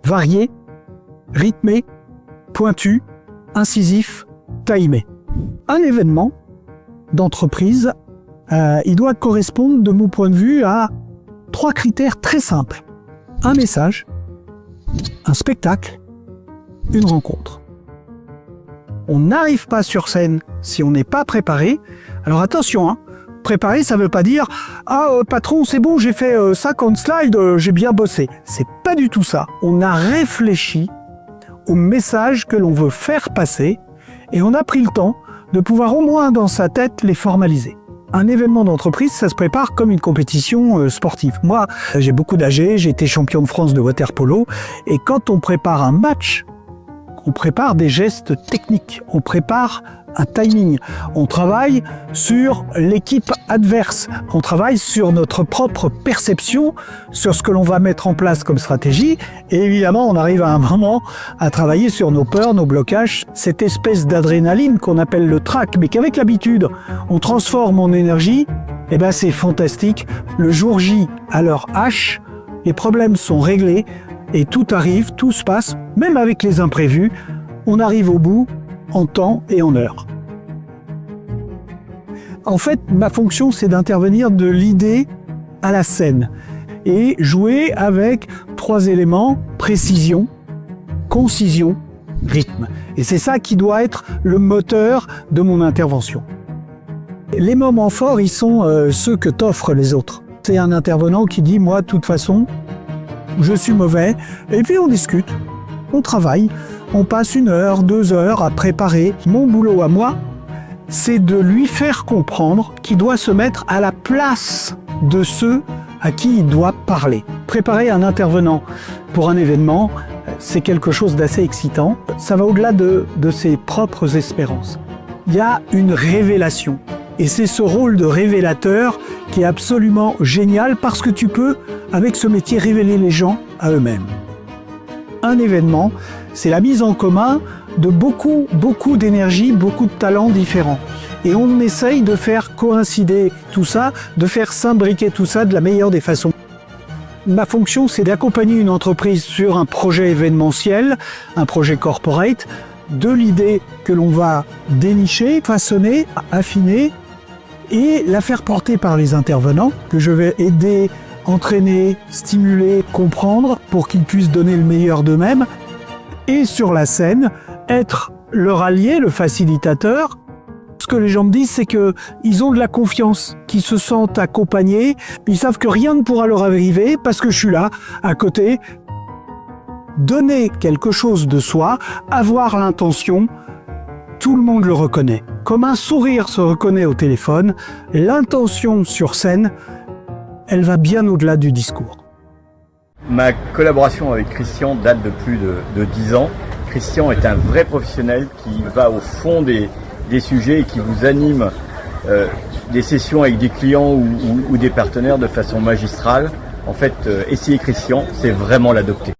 varié, rythmé, pointu, incisif, timé. Un événement d'entreprise, il doit correspondre, de mon point de vue, à 3 critères très simples. Un message, un spectacle, une rencontre. On n'arrive pas sur scène si on n'est pas préparé. Alors attention, hein, préparé, ça ne veut pas dire « Ah, patron, c'est bon, j'ai fait 50 slides, j'ai bien bossé ». C'est pas du tout ça. On a réfléchi au message que l'on veut faire passer et on a pris le temps de pouvoir au moins dans sa tête les formaliser. Un événement d'entreprise, ça se prépare comme une compétition sportive. Moi, j'ai beaucoup nagé, j'ai été champion de France de water-polo et quand on prépare un match, on prépare des gestes techniques, on prépare un timing, on travaille sur l'équipe adverse, on travaille sur notre propre perception, sur ce que l'on va mettre en place comme stratégie, et évidemment on arrive à un moment à travailler sur nos peurs, nos blocages, cette espèce d'adrénaline qu'on appelle le trac, mais qu'avec l'habitude on transforme en énergie, et ben c'est fantastique. Le jour J, à l'heure H, les problèmes sont réglés, et tout arrive, tout se passe, même avec les imprévus, on arrive au bout en temps et en heure. En fait, ma fonction, c'est d'intervenir de l'idée à la scène et jouer avec 3 éléments: précision, concision, rythme. Et c'est ça qui doit être le moteur de mon intervention. Les moments forts, ils sont ceux que t'offrent les autres. C'est un intervenant qui dit « Moi, de toute façon, je suis mauvais », et puis on discute, on travaille, on passe 1 heure, 2 heures à préparer. Mon boulot à moi, c'est de lui faire comprendre qu'il doit se mettre à la place de ceux à qui il doit parler. Préparer un intervenant pour un événement, c'est quelque chose d'assez excitant. Ça va au-delà de ses propres espérances. Il y a une révélation. Et c'est ce rôle de révélateur qui est absolument génial parce que tu peux, avec ce métier, révéler les gens à eux-mêmes. Un événement, c'est la mise en commun de beaucoup d'énergie, beaucoup de talents différents. Et on essaye de faire coïncider tout ça, de faire s'imbriquer tout ça de la meilleure des façons. Ma fonction, c'est d'accompagner une entreprise sur un projet événementiel, un projet corporate, de l'idée que l'on va dénicher, façonner, affiner, et la faire porter par les intervenants, que je vais aider, entraîner, stimuler, comprendre, pour qu'ils puissent donner le meilleur d'eux-mêmes. Et sur la scène, être leur allié, le facilitateur. Ce que les gens me disent, c'est qu'ils ont de la confiance, qu'ils se sentent accompagnés, ils savent que rien ne pourra leur arriver parce que je suis là, à côté. Donner quelque chose de soi, avoir l'intention, tout le monde le reconnaît. Comme un sourire se reconnaît au téléphone, l'intention sur scène, elle va bien au-delà du discours. Ma collaboration avec Christian date de plus de 10 ans. Christian est un vrai professionnel qui va au fond des sujets et qui vous anime des sessions avec des clients ou des partenaires de façon magistrale. En fait, essayer Christian, c'est vraiment l'adopter.